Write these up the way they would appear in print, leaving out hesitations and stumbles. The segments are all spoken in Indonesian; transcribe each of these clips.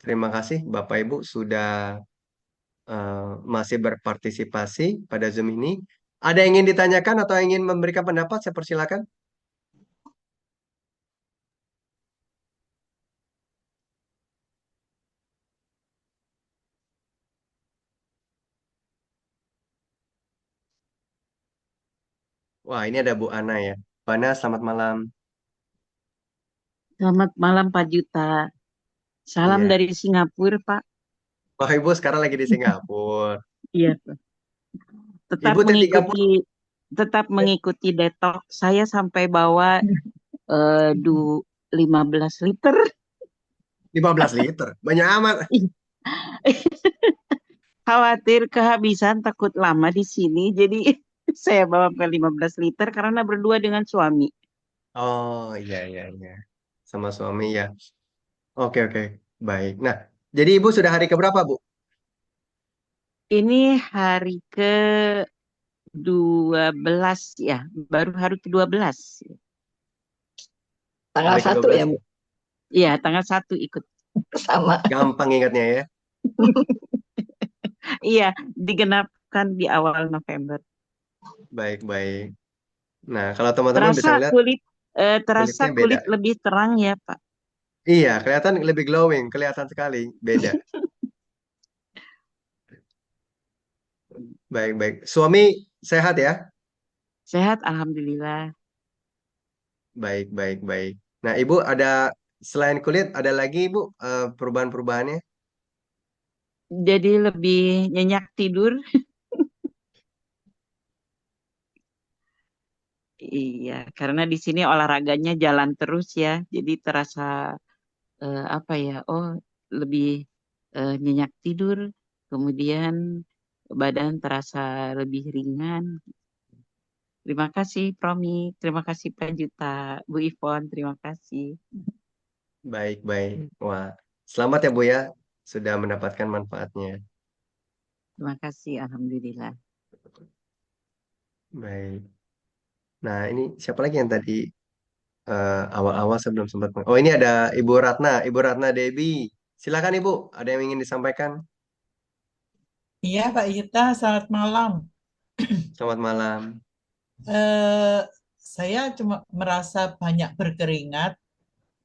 Terima kasih Bapak Ibu sudah masih berpartisipasi pada Zoom ini. Ada yang ingin ditanyakan atau ingin memberikan pendapat? Saya persilakan. Wah, ini ada Bu Ana ya. Bu Ana, selamat malam. Selamat malam Pak Juta. Salam Iya. dari Singapura, Pak. Wah, Ibu sekarang lagi di Singapura. Iya, Pak. Tetap Ibu T30 mengikuti tetap mengikuti detox. Saya sampai bawa 15 liter. 15 liter. Banyak amat. Khawatir kehabisan, takut lama di sini. Jadi saya bawa ke 15 liter karena berdua dengan suami. Oh, iya, iya, iya. Sama suami ya. Oke, oke. Baik. Nah, jadi Ibu sudah hari keberapa, Bu? Ini hari ke-12 ya, baru hari ke-12. Tanggal Hari ke dua satu belas. ya, Bu? Iya, tanggal 1 ikut. Sama. Gampang ingatnya ya. Iya, digenapkan di awal November. Baik, baik. Nah, kalau teman-teman bisa Terasa lihat kulit terasa kulitnya beda. kulit lebih terang ya, Pak. Iya, kelihatan lebih glowing, kelihatan sekali. Beda. Baik, baik. Suami sehat ya? Sehat, alhamdulillah. Baik, baik, baik. Nah, Ibu ada selain kulit ada lagi Ibu perubahan-perubahannya? Jadi lebih nyenyak tidur. Iya, karena di sini olahraganya jalan terus ya. Jadi terasa apa ya? Oh, lebih nyenyak tidur. Kemudian badan terasa lebih ringan. Terima kasih, Promi. Terima kasih, Pak Juta. Bu Ivon, terima kasih. Baik, baik. Wah, selamat ya Bu ya sudah mendapatkan manfaatnya. Terima kasih, alhamdulillah. Baik. Nah, ini siapa lagi yang tadi awal-awal sebelum sempat. Oh, ini ada Ibu Ratna, Ibu Ratna Debi. Silakan Ibu, ada yang ingin disampaikan? Iya, Pak Yuta, selamat malam. Selamat malam. Eh, saya cuma merasa banyak berkeringat,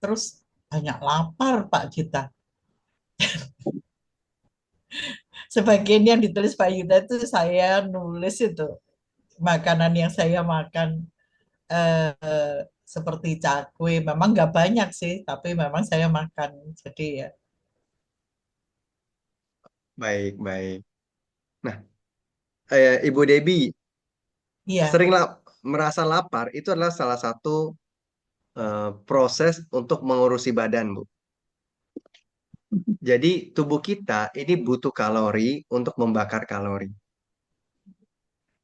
terus banyak lapar, Pak Yuta. Sebagian yang ditulis Pak Yuta itu saya nulis itu makanan yang saya makan seperti cakwe. Memang nggak banyak sih, tapi memang saya makan. Jadi ya, Baik, baik. Nah, Ibu Debi, iya, sering merasa lapar itu adalah salah satu proses untuk mengurusi badan, Bu. Jadi tubuh kita ini butuh kalori untuk membakar kalori.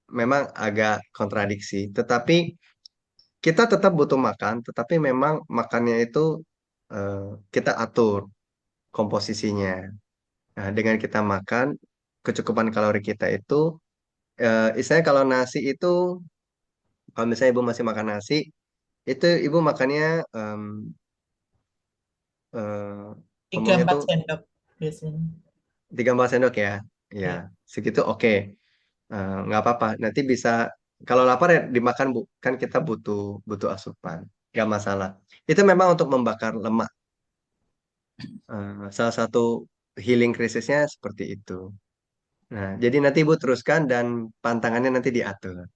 Memang agak kontradiksi, tetapi kita tetap butuh makan, tetapi memang makannya itu eh, kita atur komposisinya. Nah, dengan kita makan, kecukupan kalori kita itu, istilahnya kalau nasi itu, kalau misalnya ibu masih makan nasi, itu ibu makannya em, eh, tiga ngomongnya empat tuh sendok biasanya. 3 4 sendok ya. Ya, Iya. segitu oke. Nggak apa-apa. Nanti bisa kalau lapar ya dimakan Bu. Kan kita butuh butuh asupan. Nggak masalah. Itu memang untuk membakar lemak. Salah satu healing krisisnya seperti itu. Nah, jadi nanti Ibu teruskan dan pantangannya nanti diatur.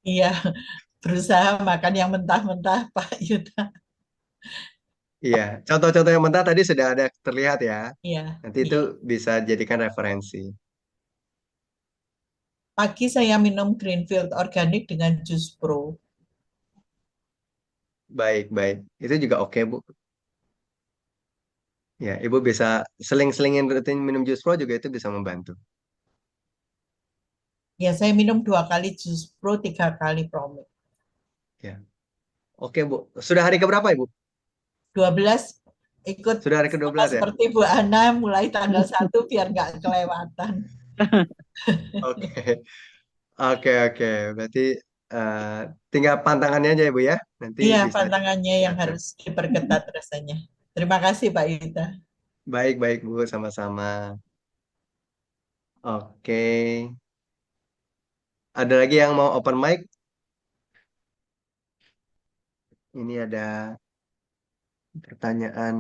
Iya, berusaha makan yang mentah-mentah, Pak Yuta. Iya, contoh-contoh yang mentah tadi sudah ada terlihat ya. Iya, Nanti itu iya. bisa jadikan referensi. Pagi saya minum Greenfield organik dengan jus pro. Baik, baik. Itu juga oke, Bu. Ya, Ibu bisa seling-selingin rutin minum jus pro juga itu bisa membantu. Ya, saya minum 2 kali jus pro, 3 kali promil. Ya, oke, Bu. Sudah hari keberapa, Ibu? 12 ikut Sudah hari sama ke-12 ya? seperti Bu Ana mulai tanggal 1 biar nggak kelewatan. Oke, oke, oke. Berarti eh, tinggal pantangannya aja, Ibu ya. Nanti Iya, bisa pantangannya yang diatur. harus diperketat rasanya. Terima kasih Pak Yuta. Baik-baik Bu, sama-sama. Oke. Ada lagi yang mau open mic? Ini ada pertanyaan.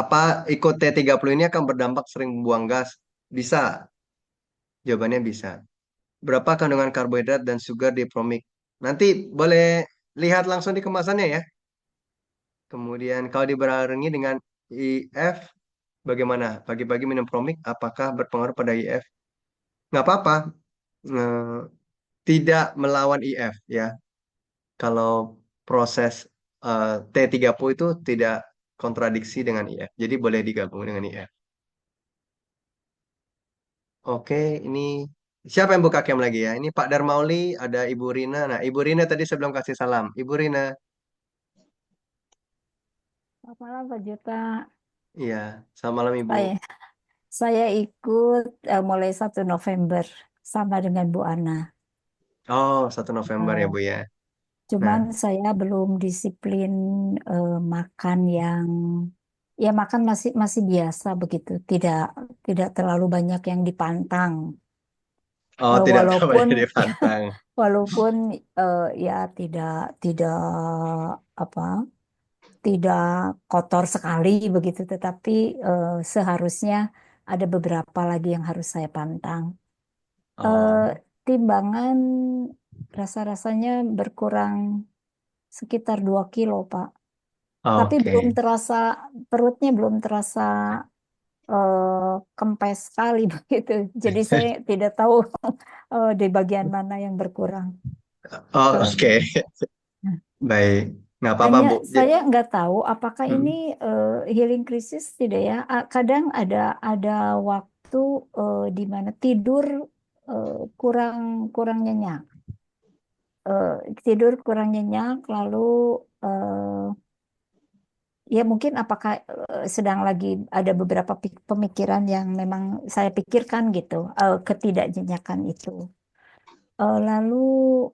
Apa ikut T30 ini akan berdampak sering buang gas? Bisa. Jawabannya bisa. Berapa kandungan karbohidrat dan sugar di promik? Nanti boleh lihat langsung di kemasannya ya. Kemudian kalau dibarengi dengan IF, bagaimana? Pagi-pagi minum promik, apakah berpengaruh pada IF? Nggak apa-apa. Eh, Tidak melawan IF ya. Kalau proses T30 itu tidak kontradiksi dengan IF. Jadi boleh digabung dengan IF. Oke, ini siapa yang buka cam lagi ya? Ini Pak Darmauli, ada Ibu Rina. Nah, Ibu Rina tadi sebelum kasih salam. Ibu Rina, Selamat malam Pak Juta. iya. Selamat malam Ibu. Saya saya ikut mulai 1 November sama dengan Bu Ana. Oh, 1 November ya Eh, Bu ya. Nah, Cuman saya belum disiplin makan yang ya makan masih masih biasa begitu. Tidak tidak terlalu banyak yang dipantang. oh tidak terlalu Walaupun banyak dipantang. walaupun ya tidak tidak apa tidak kotor sekali begitu, tetapi seharusnya ada beberapa lagi yang harus saya pantang. Oh, Eh, Timbangan rasa-rasanya berkurang sekitar 2 kilo, Pak. Tapi belum oke. terasa, perutnya belum terasa kempes sekali begitu. Jadi saya tidak tahu di bagian mana yang berkurang. Oh, Eh, oke. Baik. Nggak apa-apa Hanya Bu. saya nggak tahu apakah ini Hmm, healing crisis tidak ya. Kadang ada waktu di mana tidur eh, kurang kurang nyenyak. Eh, Tidur kurang nyenyak lalu eh, ya mungkin apakah sedang lagi ada beberapa pemikiran yang memang saya pikirkan gitu, ketidaknyenyakan itu. Lalu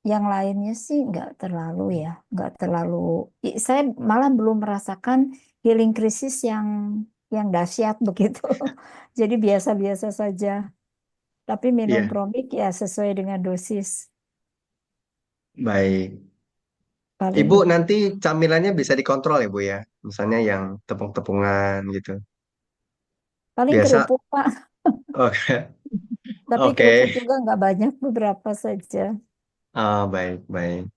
yang lainnya sih nggak terlalu ya, nggak terlalu. Saya malah belum merasakan healing krisis yang dahsyat begitu. Jadi biasa-biasa saja. Tapi minum iya. Promik ya sesuai dengan dosis Baik. Ibu paling nanti camilannya bisa dikontrol ya Bu ya. Misalnya yang tepung-tepungan gitu. paling Biasa. kerupuk Pak. Oke. Tapi kerupuk Oke. juga nggak banyak, beberapa saja. Ah, baik, baik,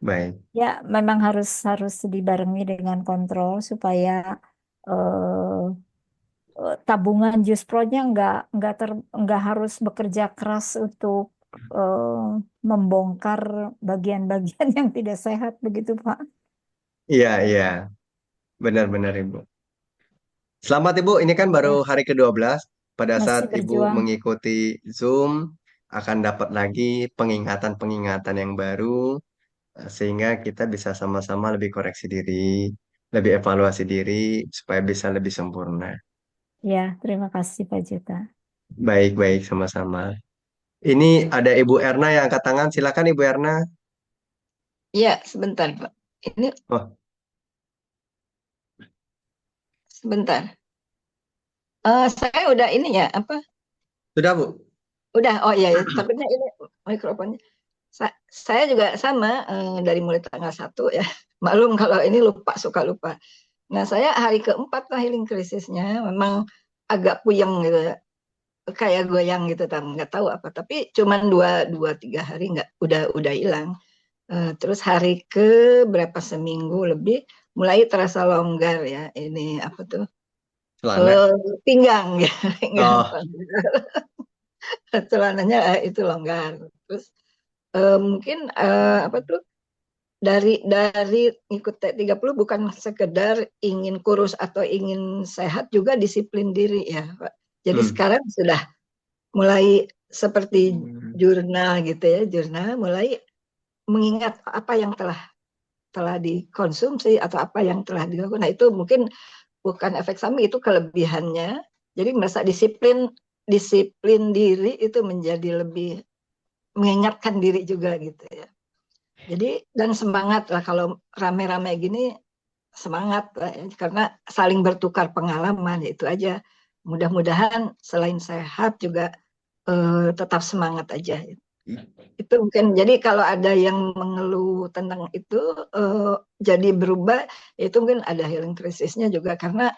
baik. Ya memang harus harus dibarengi dengan kontrol supaya eh, tabungan Juspronya nggak harus bekerja keras untuk eh, membongkar bagian-bagian yang tidak sehat begitu Pak. Iya, iya. Benar-benar Ibu. Selamat Ibu, ini kan baru Ya, hari ke-12. Pada saat masih Ibu berjuang. mengikuti Zoom, akan dapat lagi pengingatan-pengingatan yang baru, sehingga kita bisa sama-sama lebih koreksi diri, lebih evaluasi diri, supaya bisa lebih sempurna. Ya, terima kasih Pak Juta. Baik-baik, sama-sama. Ini ada Ibu Erna yang angkat tangan. Silakan Ibu Erna. Iya, sebentar, Pak. Ini Oh, sebentar. Saya udah ini ya, apa? sudah Bu? Udah, oh iya, ya. Takutnya ini mikrofonnya. Saya juga sama dari mulai tanggal 1 ya. Maklum kalau ini lupa, suka lupa. Nah, saya hari keempat lah healing krisisnya. Memang agak puyeng gitu ya. Kayak goyang gitu, nggak tahu apa. Tapi cuman 2, 2, 3 hari nggak, udah hilang. Terus hari ke berapa seminggu lebih mulai terasa longgar ya. Ini apa tuh? Celana. Pinggang ya, pinggang Oh, celananya itu longgar. Terus mungkin apa tuh dari ikut T30 bukan sekedar ingin kurus atau ingin sehat, juga disiplin diri ya Pak. Jadi hmm. sekarang sudah mulai seperti Hmm. jurnal gitu ya, jurnal mulai mengingat apa yang telah dikonsumsi atau apa yang telah dilakukan. Nah itu mungkin bukan efek samping, itu kelebihannya. Jadi merasa disiplin disiplin diri itu menjadi lebih mengingatkan diri juga gitu ya. Jadi dan semangat lah kalau rame-rame gini, semangat ya, karena saling bertukar pengalaman itu aja. Mudah-mudahan selain sehat juga tetap semangat aja. Itu mungkin jadi kalau ada yang mengeluh tentang itu jadi berubah, itu mungkin ada healing krisisnya juga karena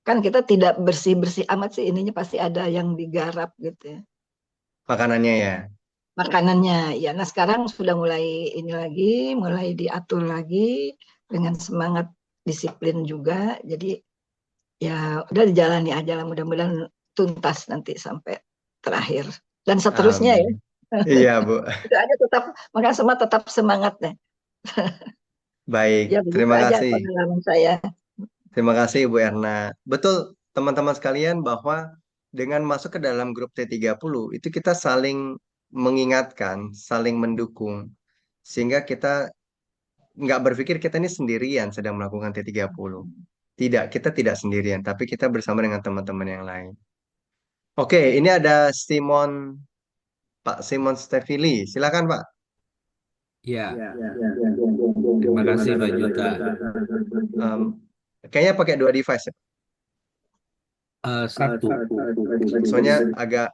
kan kita tidak bersih-bersih amat sih, ininya pasti ada yang digarap gitu ya. Makanannya ya. Makanannya ya. Nah sekarang sudah mulai ini lagi, mulai diatur lagi dengan semangat disiplin juga. Jadi ya udah dijalani aja lah, mudah-mudahan tuntas nanti sampai terakhir dan seterusnya ya. Amin. Iya, Bu. Itu aja tetap, maka semua tetap semangat deh. Baik, Ya begitu terima aja kasih. pengalaman saya. Terima kasih Ibu Erna. Betul, teman-teman sekalian, bahwa dengan masuk ke dalam grup T30 itu kita saling mengingatkan, saling mendukung, sehingga kita nggak berpikir kita ini sendirian sedang melakukan T30. Tidak, kita tidak sendirian, tapi kita bersama dengan teman-teman yang lain. Oke, ini ada Pak Simon Stefili. Silakan Pak. Ya, terima kasih Pak Juta. Em, Kayaknya pakai 2 device ya. Satu, Soalnya agak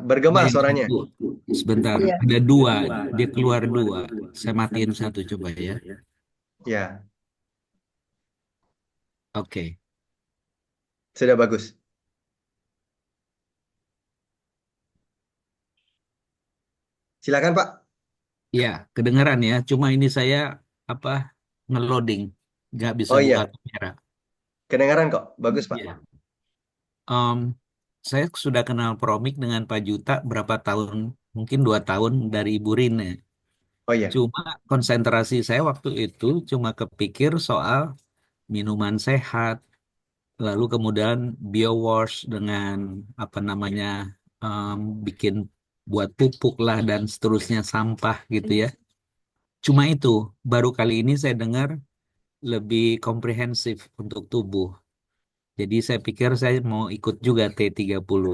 bergema yang suaranya. satu. Sebentar, Iya. ada dua, dia keluar dua. Saya matiin satu coba ya. Ya, Oke, sudah bagus. Silakan Pak. ya kedengaran ya. Cuma ini saya apa ngeloading, nggak bisa Oh buka iya, kamera. kedengaran kok. Bagus Pak. Ya, Em, saya sudah kenal Promik dengan Pak Juta berapa tahun? Mungkin 2 tahun dari Ibu Rine. Oh iya. Cuma konsentrasi saya waktu itu cuma kepikir soal minuman sehat, lalu kemudian biowash dengan apa namanya em, bikin buat pupuk lah dan seterusnya sampah gitu ya. Cuma itu baru kali ini saya dengar lebih komprehensif untuk tubuh. Jadi saya pikir saya mau ikut juga T30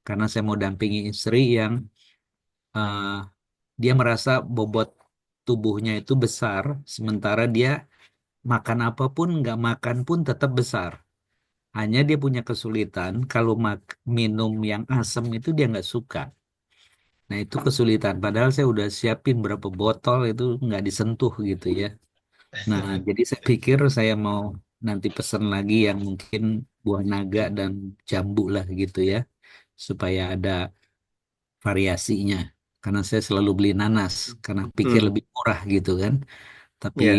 karena saya mau dampingi istri yang eh, dia merasa bobot tubuhnya itu besar, sementara dia makan apapun nggak makan pun tetap besar. Hanya dia punya kesulitan kalau minum yang asam itu dia nggak suka. Nah itu kesulitan. Padahal saya udah siapin berapa botol itu nggak disentuh gitu ya. Nah jadi saya pikir saya mau nanti pesan lagi yang mungkin buah naga dan jambu lah gitu ya. Supaya ada variasinya. Karena saya selalu beli nanas. Karena pikir Hmm, lebih murah gitu kan. Tapi ya.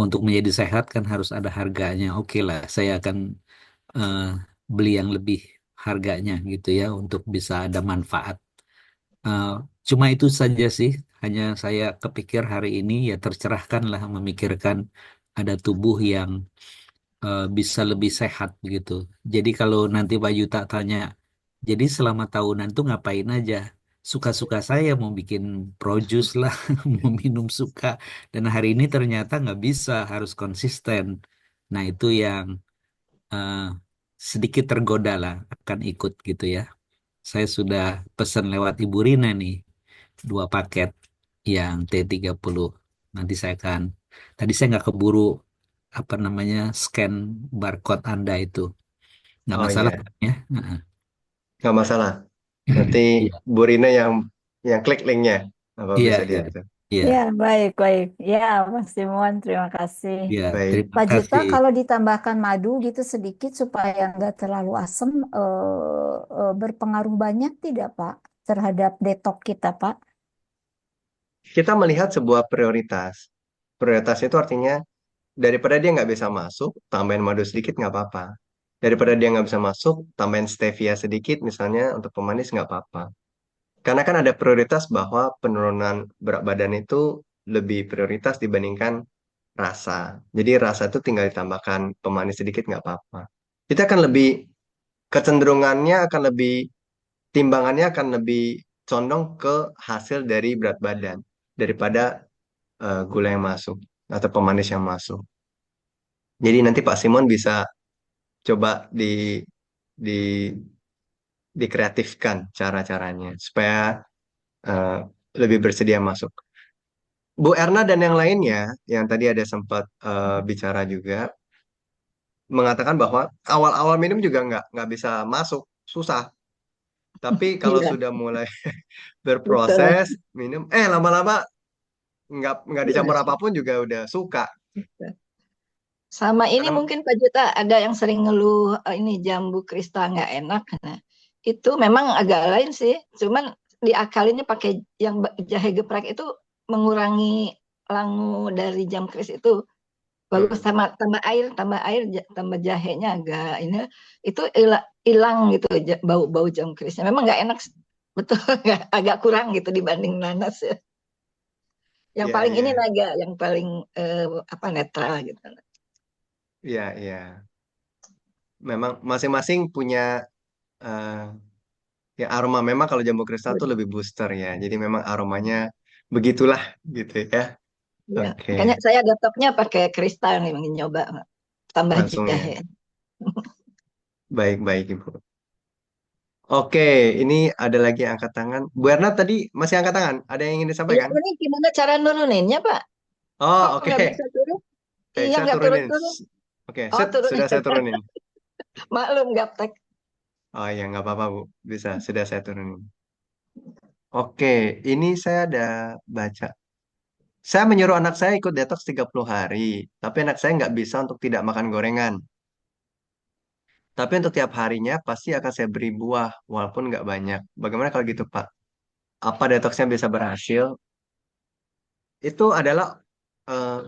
untuk menjadi sehat kan harus ada harganya. Oke lah saya akan eh, beli yang lebih harganya gitu ya untuk bisa ada manfaat. Eh, Cuma itu saja sih, hanya saya kepikir hari ini ya tercerahkan lah memikirkan ada tubuh yang bisa lebih sehat gitu. Jadi kalau nanti Pak Yuta tanya, jadi selama tahunan tuh ngapain aja? Suka-suka saya mau bikin produce lah, mau minum suka. Dan hari ini ternyata nggak bisa, harus konsisten. Nah itu yang eh, sedikit tergoda lah akan ikut gitu ya. Saya sudah pesan lewat Ibu Rina nih 2 paket yang T30. Nanti saya akan. Tadi saya nggak keburu apa namanya scan barcode Anda itu. Nggak Oh masalah iya, kan ya? Heeh. nggak masalah. Nanti Iya, Bu Rina yang klik linknya. Apa iya, bisa iya, dia gitu. iya, Ya, baik, baik. Ya, Mas Simon, terima kasih. iya. Baik. Terima Pak Juta, kasih. kalau ditambahkan madu gitu sedikit supaya nggak terlalu asam, berpengaruh banyak tidak, Pak, terhadap detok kita, Pak? Kita melihat sebuah prioritas. Prioritas itu artinya daripada dia nggak bisa masuk, tambahin madu sedikit nggak apa-apa. Daripada dia nggak bisa masuk, tambahin stevia sedikit misalnya untuk pemanis nggak apa-apa. Karena kan ada prioritas bahwa penurunan berat badan itu lebih prioritas dibandingkan rasa. Jadi rasa itu tinggal ditambahkan pemanis sedikit nggak apa-apa. Kita akan lebih kecenderungannya akan lebih timbangannya akan lebih condong ke hasil dari berat badan daripada gula yang masuk atau pemanis yang masuk. Jadi nanti Pak Simon bisa coba di dikreatifkan cara-caranya supaya eh, lebih bersedia masuk. Bu Erna dan yang lainnya yang tadi ada sempat bicara juga mengatakan bahwa awal-awal minum juga nggak bisa masuk, susah. Tapi kalau Iya, sudah mulai betul. berproses minum, lama-lama nggak Iya, dicampur apapun juga udah suka. sama ini Karena mungkin Pak Juta ada yang sering ngeluh ini jambu kristal nggak enak. Nah, itu memang agak lain sih. Cuman diakalinnya pakai yang jahe geprek itu mengurangi langu dari jam kris itu. Bagus hmm, sama tambah air, tambah jahenya agak ini itu hilang gitu bau-bau jam krisnya. Memang nggak enak, betul agak kurang gitu dibanding nanas ya. Yang ya paling ini ya naga, yang paling apa netral gitu. ya ya, memang masing-masing punya eh, ya aroma. Memang kalau jambu kristal tuh lebih booster ya. Jadi memang aromanya begitulah gitu ya. Ya, Oke, makanya saya datoknya pakai kristal nih, nyoba tambah langsung jahe. ya. Baik-baik Ibu. Oke, ini ada lagi yang angkat tangan. Bu Erna tadi masih angkat tangan. Ada yang ingin Iya, disampaikan? ini gimana cara nuruninnya, Pak? Kok Oh, oke. nggak bisa turun? Oke, Iya, saya nggak turunin. turun-turun. Oke, Oh, sudah turunin. saya turunin. Maklum, gaptek. Oh ya, nggak apa-apa Bu. Bisa, sudah saya turunin. Oke, ini saya ada baca. Saya menyuruh anak saya ikut detox 30 hari. Tapi anak saya nggak bisa untuk tidak makan gorengan. Tapi untuk tiap harinya pasti akan saya beri buah, walaupun nggak banyak. Bagaimana kalau gitu, Pak? Apa detoxnya bisa berhasil? Itu adalah eh,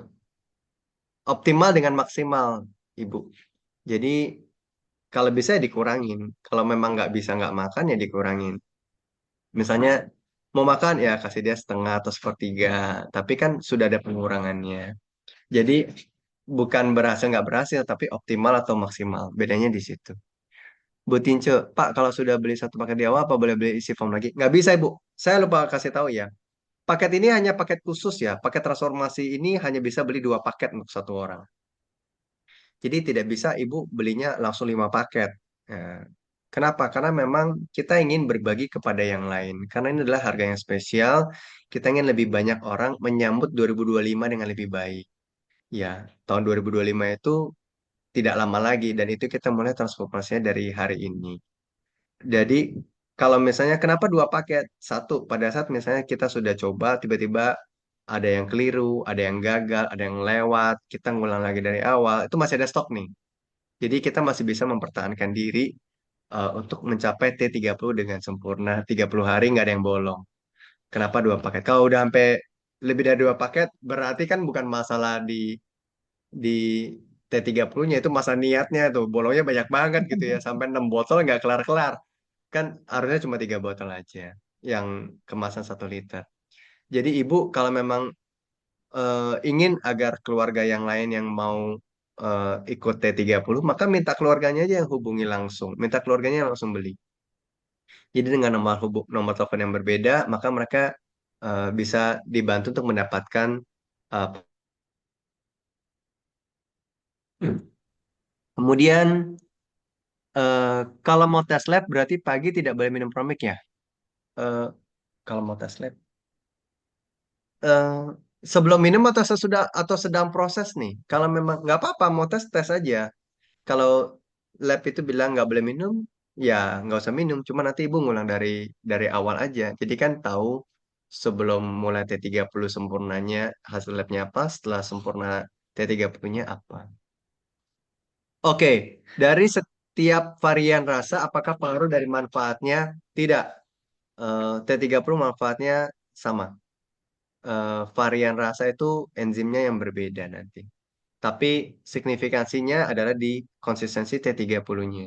optimal dengan maksimal, Ibu. Jadi kalau bisa ya dikurangin. Kalau memang nggak bisa nggak makan ya dikurangin. Misalnya mau makan ya kasih dia setengah atau sepertiga. Tapi kan sudah ada pengurangannya. Jadi bukan berhasil nggak berhasil, tapi optimal atau maksimal. Bedanya di situ. Bu Tince, Pak kalau sudah beli satu paket di awal apa boleh beli isi form lagi? Nggak bisa Ibu. Saya lupa kasih tahu ya. Paket ini hanya paket khusus ya. Paket transformasi ini hanya bisa beli 2 paket untuk satu orang. Jadi tidak bisa ibu belinya langsung 5 paket. Nah, kenapa? Karena memang kita ingin berbagi kepada yang lain. Karena ini adalah harga yang spesial. Kita ingin lebih banyak orang menyambut 2025 dengan lebih baik. Ya, tahun 2025 itu tidak lama lagi dan itu kita mulai transformasinya dari hari ini. Jadi kalau misalnya kenapa 2 paket? Satu, pada saat misalnya kita sudah coba tiba-tiba ada yang keliru, ada yang gagal, ada yang lewat, kita ngulang lagi dari awal, itu masih ada stok nih. Jadi kita masih bisa mempertahankan diri untuk mencapai T30 dengan sempurna. 30 hari nggak ada yang bolong. Kenapa 2 paket? Kalau udah sampai lebih dari 2 paket, berarti kan bukan masalah di T30-nya, itu masa niatnya tuh. Bolongnya banyak banget gitu ya. Sampai 6 botol nggak kelar-kelar. Kan harusnya cuma 3 botol aja yang kemasan 1 liter. Jadi ibu kalau memang ingin agar keluarga yang lain yang mau ikut T30, maka minta keluarganya aja yang hubungi langsung. Minta keluarganya yang langsung beli. Jadi dengan nomor telepon yang berbeda, maka mereka bisa dibantu untuk mendapatkan uh, kemudian eh, kalau mau tes lab berarti pagi tidak boleh minum promik ya. Eh, kalau mau tes lab eh, sebelum minum atau sesudah atau sedang proses nih. Kalau memang nggak apa-apa mau tes tes aja. Kalau lab itu bilang nggak boleh minum, ya nggak usah minum. Cuma nanti ibu ngulang dari awal aja. Jadi kan tahu sebelum mulai T30 sempurnanya hasil labnya apa, setelah sempurna T30-nya apa. Oke, dari setiap varian rasa, apakah pengaruh dari manfaatnya? Tidak. T30 manfaatnya sama. Varian rasa itu enzimnya yang berbeda nanti. Tapi signifikansinya adalah di konsistensi T30-nya.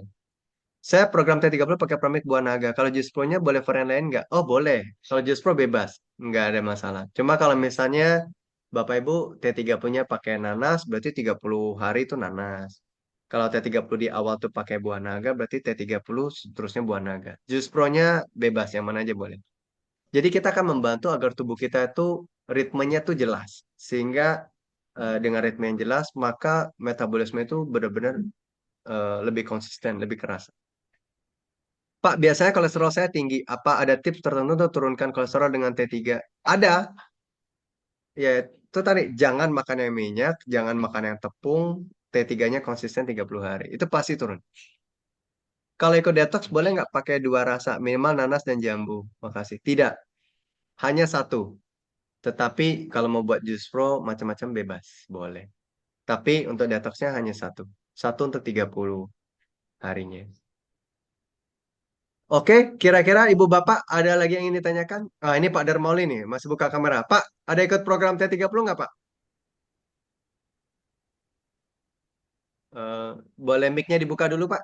Saya program T30 pakai Promik Buah Naga. Kalau Jus Pro-nya boleh varian lain nggak? Oh boleh. Kalau Jus Pro bebas. Nggak ada masalah. Cuma kalau misalnya Bapak Ibu T30-nya pakai nanas, berarti 30 hari itu nanas. Kalau T30 di awal tuh pakai Buah Naga, berarti T30 seterusnya Buah Naga. Jus Pro-nya bebas, yang mana aja boleh. Jadi kita akan membantu agar tubuh kita itu ritmenya tuh jelas. Sehingga dengan ritme yang jelas, maka metabolisme itu benar-benar lebih konsisten, lebih keras. Pak, biasanya kolesterol saya tinggi. Apa ada tips tertentu untuk turunkan kolesterol dengan T3? Ada. Ya, itu tadi jangan makan yang minyak, jangan makan yang tepung, T3-nya konsisten 30 hari. Itu pasti turun. Kalau ikut detox boleh nggak pakai dua rasa, minimal nanas dan jambu. Makasih. Tidak, hanya satu. Tetapi kalau mau buat jus pro macam-macam bebas, boleh. Tapi untuk detoxnya hanya satu. Satu untuk 30 harinya. Oke, kira-kira Ibu Bapak ada lagi yang ingin ditanyakan? Ah, ini Pak Darmauli nih, masih buka kamera. Pak, ada ikut program T30 nggak Pak? Eh, boleh mic-nya dibuka dulu Pak?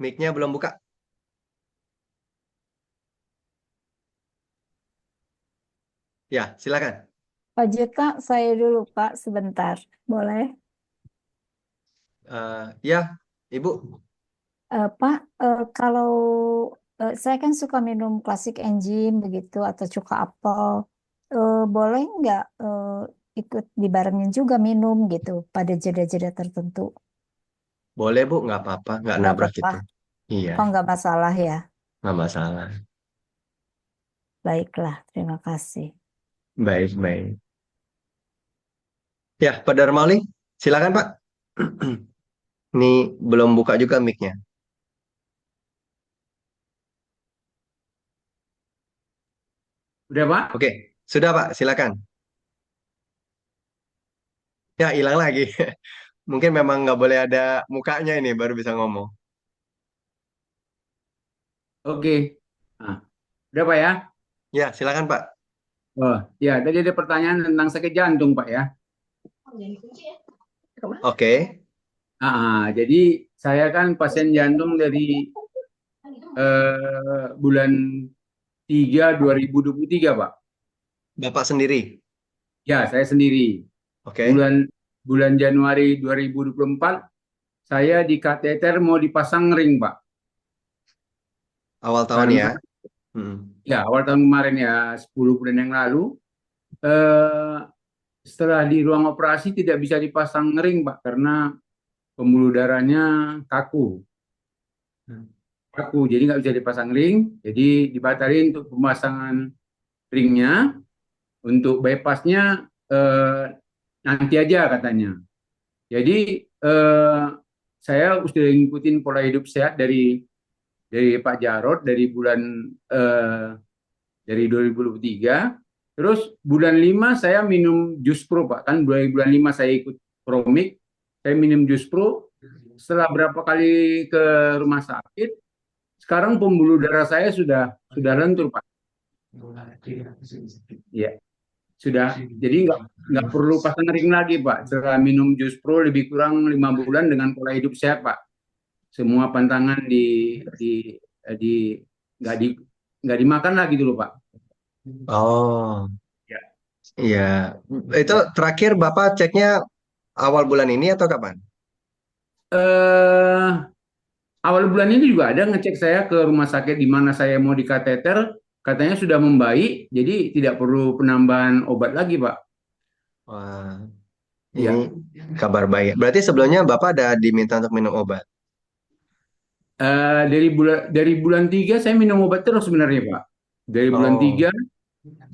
Mic-nya belum buka. Ya, silakan. Pak Juta, saya dulu Pak, sebentar. Boleh? Ya, Ibu. Pak, kalau saya kan suka minum klasik engine begitu atau cuka apel, boleh nggak ikut dibarengin juga minum gitu pada jeda-jeda tertentu? Boleh Bu, nggak apa-apa, nggak Nggak nabrak apa-apa. gitu. Iya, Oh, nggak masalah ya. nggak masalah. Baiklah, terima kasih. Baik, baik. Ya, Pak Darmauli, silakan Pak. Ini belum buka juga mic-nya. Udah, Pak? Oke, sudah Pak, silakan. Ya, hilang lagi. Mungkin memang nggak boleh ada mukanya ini baru bisa ngomong. Oke. Nah, udah, Pak ya? Ya, silakan Pak. Oh, ya, tadi ada pertanyaan tentang sakit jantung, Pak ya. Oke, Jadi saya kan pasien jantung dari bulan 3 2023, Pak. Bapak sendiri. Ya, saya sendiri. Oke, Bulan bulan Januari 2024 saya di kateter mau dipasang ring, Pak. awal tahun ya. Karena Hmm. ya awal tahun kemarin ya 10 bulan yang lalu eh, setelah di ruang operasi tidak bisa dipasang ring, Pak, karena pembuluh darahnya kaku. Jadi nggak bisa dipasang ring, jadi dibatalin untuk pemasangan ringnya, untuk bypassnya nanti aja katanya. Jadi saya sudah ngikutin pola hidup sehat dari Pak Jarod dari 2023. Terus bulan 5 saya minum jus pro, Pak. Kan bulan 5 saya ikut Promik, saya minum jus pro. Setelah berapa kali ke rumah sakit, sekarang pembuluh darah saya sudah lentur, Pak. Iya, sudah. Jadi nggak perlu pasang ring lagi, Pak. Setelah minum jus pro lebih kurang 5 bulan dengan pola hidup sehat, Pak. Semua pantangan di nggak di nggak dimakan lah gitu loh, Pak. Oh, Ya. iya. Itu Ya. terakhir Bapak ceknya awal bulan ini atau kapan? Eh, Awal bulan ini juga ada ngecek saya ke rumah sakit di mana saya mau dikateter, katanya sudah membaik, jadi tidak perlu penambahan obat lagi, Pak. Wah, ini Iya. kabar baik. Berarti sebelumnya Bapak ada diminta untuk minum obat. Dari bulan 3 saya minum obat terus sebenarnya, Pak. Dari bulan Oh, 3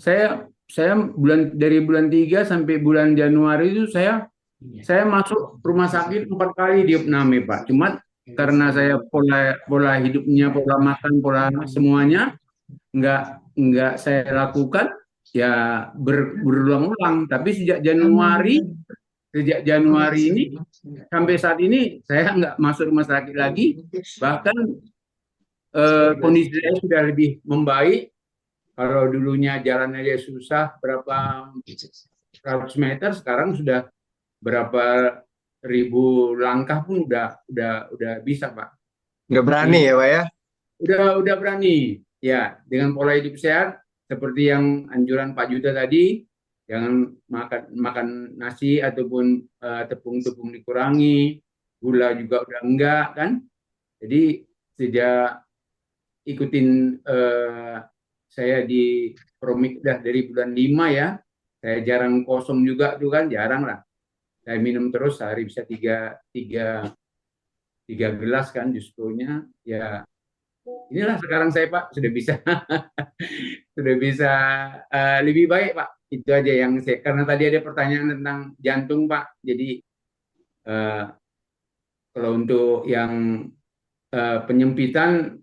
saya dari bulan 3 sampai bulan Januari itu saya masuk rumah sakit 4 kali diopname, Pak. Cuma karena saya pola hidupnya, pola makan, pola semuanya nggak nggak saya lakukan, ya berulang-ulang. Tapi sejak Januari ini sampai saat ini saya nggak masuk rumah sakit lagi. Bahkan kondisi saya sudah lebih membaik. Kalau dulunya jalan aja susah berapa ratus meter, sekarang sudah berapa ribu langkah pun udah bisa, Pak. nggak berani Jadi ya Pak ya? udah berani. Ya, dengan pola hidup sehat seperti yang anjuran Pak Juta tadi, jangan makan nasi ataupun tepung-tepung dikurangi, gula juga udah enggak kan. Jadi sejak ikutin saya di Promik udah dari bulan 5 ya. Saya jarang kosong juga tuh kan, jarang lah. Saya minum terus sehari bisa tiga gelas kan justru ya inilah sekarang saya Pak sudah bisa sudah bisa lebih baik Pak. Itu aja yang saya, karena tadi ada pertanyaan tentang jantung Pak. Jadi eh, kalau untuk yang penyempitan,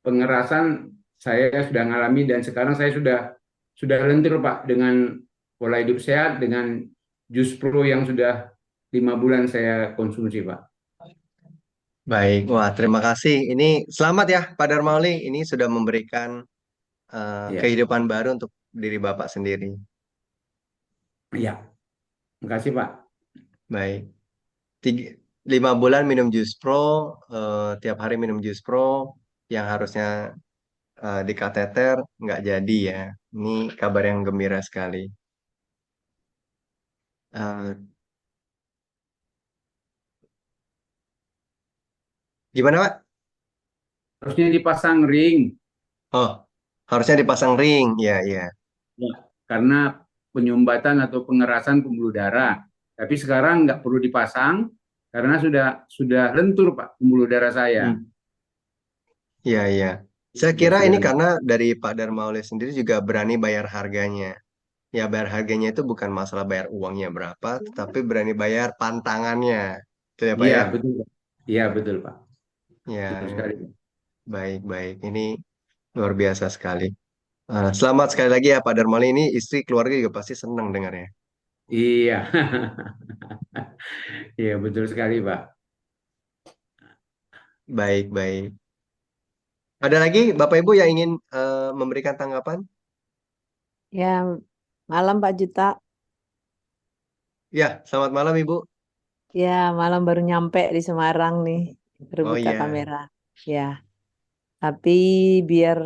pengerasan, saya sudah ngalami dan sekarang saya sudah lentur Pak dengan pola hidup sehat, dengan jus pro yang sudah 5 bulan saya konsumsi Pak. Baik, wah terima kasih. Ini selamat ya Pak Darmauli, ini sudah memberikan Ya, kehidupan baru untuk diri Bapak sendiri. ya, makasih Pak. Baik, 5 bulan minum jus pro, tiap hari minum jus pro, yang harusnya di kateter nggak jadi ya. Ini kabar yang gembira sekali. Eh, Gimana Pak? Harusnya dipasang ring. Oh, harusnya dipasang ring, ya ya. Ya, karena penyumbatan atau pengerasan pembuluh darah. Tapi sekarang nggak perlu dipasang karena sudah lentur Pak pembuluh darah saya. Hmm. Iya, iya. Saya Ya kira sudah ini lentur. karena dari Pak Darmauli sendiri juga berani bayar harganya. Ya, bayar harganya itu bukan masalah bayar uangnya berapa, tetapi berani bayar pantangannya. Itu ya, Pak Iya ya? betul Pak. Iya betul Pak. Ya, Betul ya. sekali. Baik, baik. Ini luar biasa sekali. Selamat sekali lagi ya Pak Darmauli. Ini istri keluarga juga pasti senang dengarnya. Iya. Iya betul sekali Pak. Baik, baik. Ada lagi Bapak Ibu yang ingin memberikan tanggapan? Ya, malam Pak Juta. Ya, selamat malam Ibu. Ya, malam baru nyampe di Semarang nih. Baru Oh buka iya. kamera. Ya, tapi biar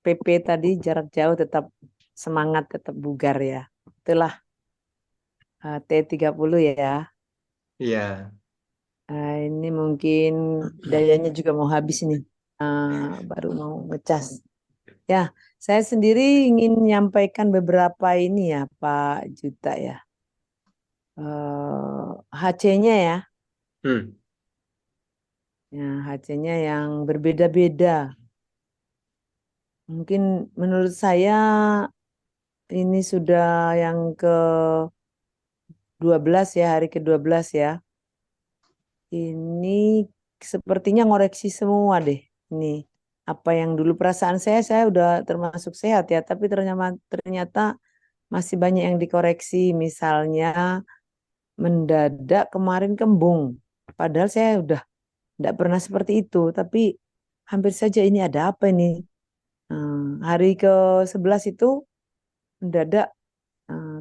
PP tadi jarak jauh tetap semangat, tetap bugar ya. Itulah T30 ya. Iya. Ini mungkin dayanya juga mau habis nih. Baru mau ngecas. Ya, saya sendiri ingin menyampaikan beberapa ini ya, Pak Juta ya. HC-nya ya. Hmm. Ya, HC-nya yang berbeda-beda. Mungkin menurut saya ini sudah yang ke-12 ya, hari ke-12 ya. Ini sepertinya ngoreksi semua deh. Ini apa yang dulu perasaan saya udah termasuk sehat ya, tapi ternyata masih banyak yang dikoreksi. Misalnya mendadak kemarin kembung. Padahal saya udah tidak pernah seperti itu, tapi hampir saja ini ada apa ini? Hari ke-11 itu mendadak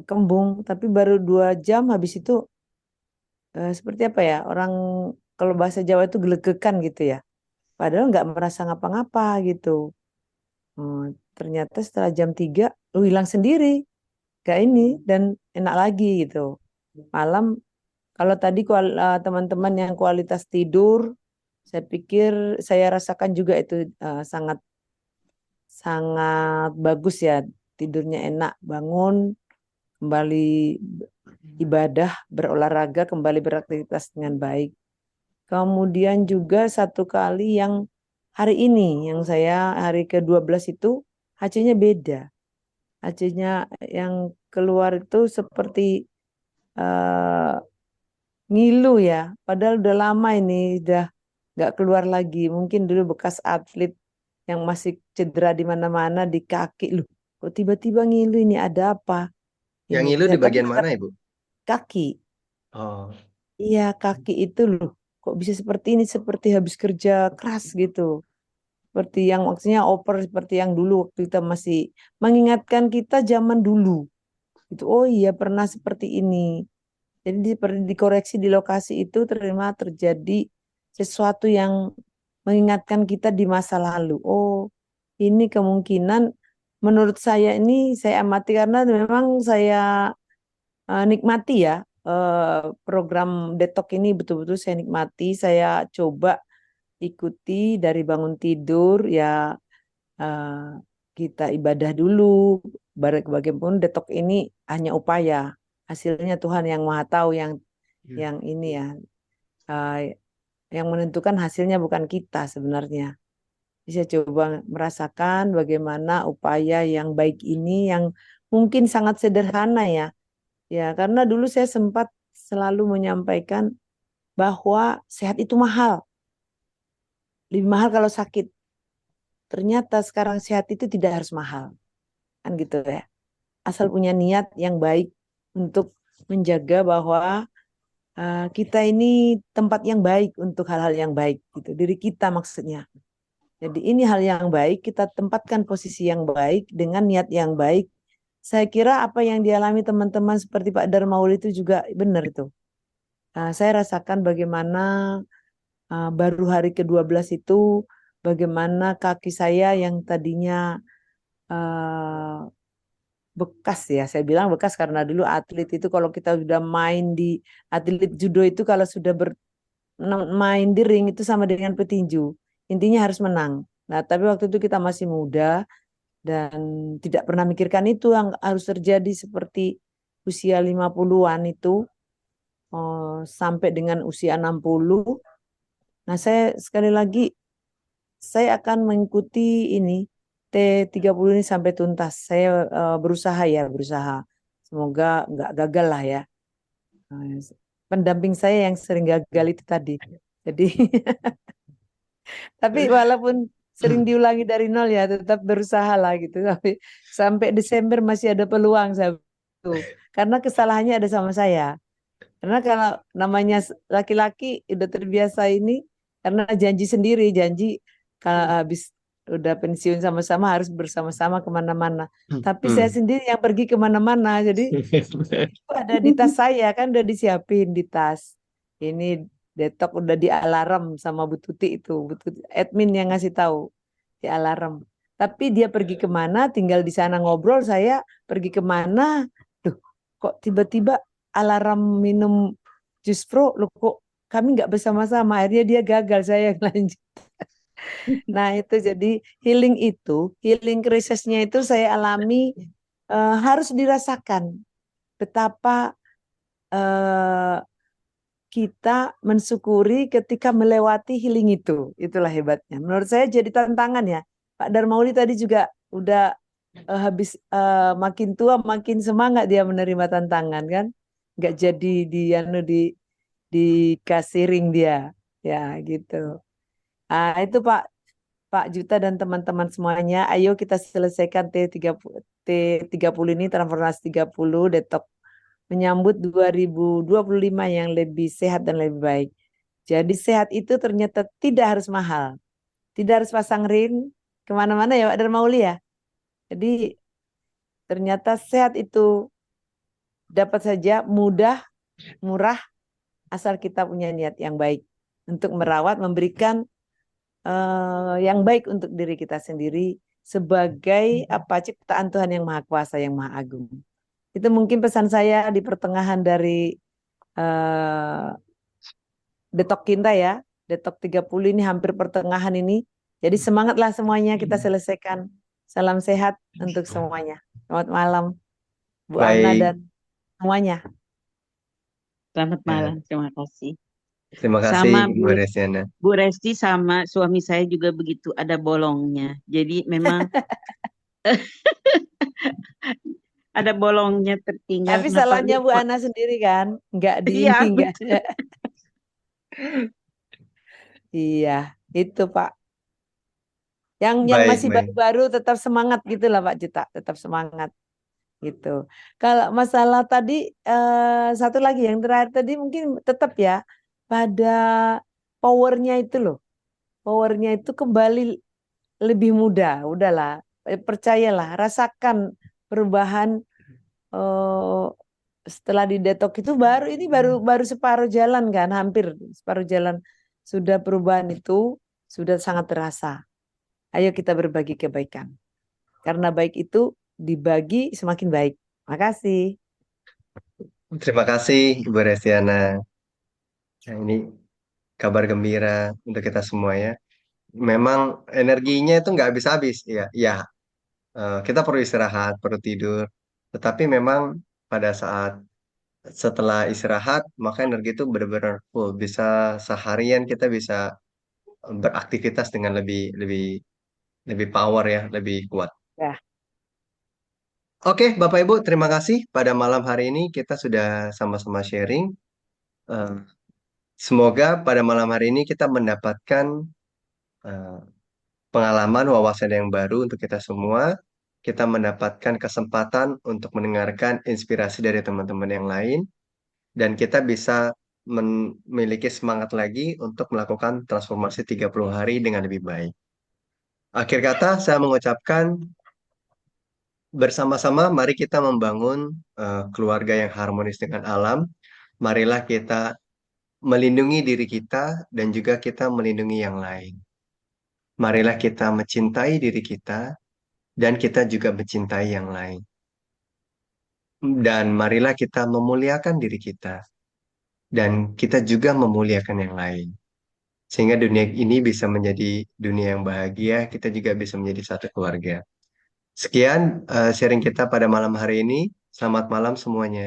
kembung, tapi baru 2 jam habis itu seperti apa ya? Orang kalau bahasa Jawa itu gelegekan gitu ya. Padahal nggak merasa ngapa-ngapa gitu. Ternyata setelah jam 3, hilang sendiri. Gak ini dan enak lagi gitu. Malam kalau tadi teman-teman yang kualitas tidur, saya pikir saya rasakan juga itu sangat sangat bagus ya, tidurnya enak, bangun kembali ibadah, berolahraga, kembali beraktivitas dengan baik. Kemudian juga satu kali yang hari ini, yang saya hari ke-12 itu HC-nya beda. HC-nya yang keluar itu seperti ngilu ya, padahal udah lama ini, udah nggak keluar lagi. Mungkin dulu bekas atlet yang masih cedera di mana-mana di kaki loh. Kok tiba-tiba ngilu, ini ada apa? Yang Ini ngilu di tapi bagian mana, Ibu? kaki. Oh, Iya, kaki itu loh. Kok bisa seperti ini, seperti habis kerja keras gitu. Seperti yang maksudnya oper seperti yang dulu waktu kita masih mengingatkan kita zaman dulu. Itu oh iya pernah seperti ini. Jadi dikoreksi di lokasi itu terjadi sesuatu yang mengingatkan kita di masa lalu. Oh, ini kemungkinan menurut saya ini saya amati karena memang saya nikmati ya program Detok ini betul-betul saya nikmati. Saya coba ikuti dari bangun tidur ya eh, kita ibadah dulu. Bagaimanapun Detok ini hanya upaya. Hasilnya Tuhan yang Maha Tahu yang ini ya yang menentukan hasilnya bukan kita sebenarnya. bisa coba merasakan bagaimana upaya yang baik ini yang mungkin sangat sederhana ya. Ya, karena dulu saya sempat selalu menyampaikan bahwa sehat itu mahal. Lebih mahal kalau sakit. Ternyata sekarang sehat itu tidak harus mahal. Kan gitu ya. Asal punya niat yang baik untuk menjaga bahwa kita ini tempat yang baik untuk hal-hal yang baik gitu. Diri kita maksudnya. Jadi ini hal yang baik, kita tempatkan posisi yang baik dengan niat yang baik. Saya kira apa yang dialami teman-teman seperti Pak Darmaul itu juga benar itu. Saya rasakan bagaimana baru hari ke-12 itu, bagaimana kaki saya yang tadinya bekas ya, saya bilang bekas karena dulu atlet itu kalau kita sudah main di atlet judo itu kalau sudah main di ring itu sama dengan petinju. Intinya harus menang. Nah, tapi waktu itu kita masih muda dan tidak pernah mikirkan itu yang harus terjadi seperti usia 50-an itu sampai dengan usia 60. Nah, saya sekali lagi saya akan mengikuti ini T30 ini sampai tuntas. Saya berusaha. Semoga nggak gagal lah ya. Pendamping saya yang sering gagal itu tadi. Jadi tapi walaupun sering diulangi dari nol ya tetap berusaha lah gitu. Tapi sampai Desember masih ada peluang saya tuh. Karena kesalahannya ada sama saya. Karena kalau namanya laki-laki udah terbiasa ini karena janji kalau habis udah pensiun sama-sama harus bersama-sama kemana-mana. Tapi saya sendiri yang pergi kemana-mana. Jadi itu ada di tas saya kan udah disiapin di tas. Ini detok udah di alarm sama Bu Tuti itu. Bu Tuti, admin yang ngasih tahu di alarm. Tapi dia pergi kemana, tinggal di sana ngobrol, saya pergi kemana. Duh, kok tiba-tiba alarm minum jus pro, loh kok kami nggak bersama-sama. Akhirnya dia gagal, saya yang lanjut. Nah itu jadi healing krisisnya itu saya alami harus dirasakan betapa kita mensyukuri ketika melewati healing itu. Itulah hebatnya. Menurut saya jadi tantangan ya. Pak Darmauli tadi juga udah habis makin tua makin semangat dia menerima tantangan kan. Nggak jadi dikasih ring dia. Ya gitu. Itu Pak Juta dan teman-teman semuanya, ayo kita selesaikan T30 ini, transformasi 30, detok menyambut 2025 yang lebih sehat dan lebih baik. Jadi sehat itu ternyata tidak harus mahal. Tidak harus pasang ring kemana-mana ya Pak Darmauli ya. Jadi ternyata sehat itu dapat saja mudah, murah, asal kita punya niat yang baik untuk merawat, memberikan yang baik untuk diri kita sendiri sebagai ciptaan Tuhan yang Maha Kuasa, yang Maha Agung. Itu mungkin pesan saya di pertengahan dari detok kita ya. Detok 30 ini hampir pertengahan ini. Jadi semangatlah semuanya kita selesaikan. Salam sehat untuk semuanya. Selamat malam Bu Ana Baik, dan semuanya. Selamat ya. malam, terima kasih. Terima kasih Sama Bu Resiana. Bu Resti sama suami saya juga begitu, ada bolongnya. Jadi memang ada bolongnya tertinggal. Tapi Kenapa salahnya Bu lupa? Ana sendiri kan? Enggak di Iya, ini enggak ada. Iya, itu Pak. Yang Baik, masih baik. baru-baru tetap semangat gitu lah Pak Juta, tetap semangat gitu. Kalau masalah tadi satu lagi yang terakhir tadi mungkin tetap ya pada powernya itu loh. Powernya itu kembali lebih mudah. Udahlah, percayalah, rasakan perubahan setelah di detok itu baru separuh jalan kan, hampir separuh jalan sudah perubahan itu sudah sangat terasa. Ayo kita berbagi kebaikan. Karena baik itu dibagi semakin baik. Makasih. Terima kasih Ibu Resiana. Nah, ini kabar gembira untuk kita semua ya. Memang energinya itu nggak habis-habis ya. Ya, kita perlu istirahat, perlu tidur. Tetapi memang pada saat setelah istirahat, maka energi itu benar-benar full. Bisa seharian kita bisa beraktivitas dengan lebih lebih lebih power ya, lebih kuat. Ya. Oke, Bapak Ibu, terima kasih. Pada malam hari ini kita sudah sama-sama sharing. Eh, Semoga pada malam hari ini kita mendapatkan eh, pengalaman, wawasan yang baru untuk kita semua. Kita mendapatkan kesempatan untuk mendengarkan inspirasi dari teman-teman yang lain. Dan kita bisa memiliki semangat lagi untuk melakukan transformasi 30 hari dengan lebih baik. Akhir kata, saya mengucapkan bersama-sama mari kita membangun keluarga yang harmonis dengan alam. Marilah kita melindungi diri kita dan juga kita melindungi yang lain. Marilah kita mencintai diri kita dan kita juga mencintai yang lain. Dan marilah kita memuliakan diri kita dan kita juga memuliakan yang lain. Sehingga dunia ini bisa menjadi dunia yang bahagia, kita juga bisa menjadi satu keluarga. Sekian sharing kita pada malam hari ini. Selamat malam semuanya.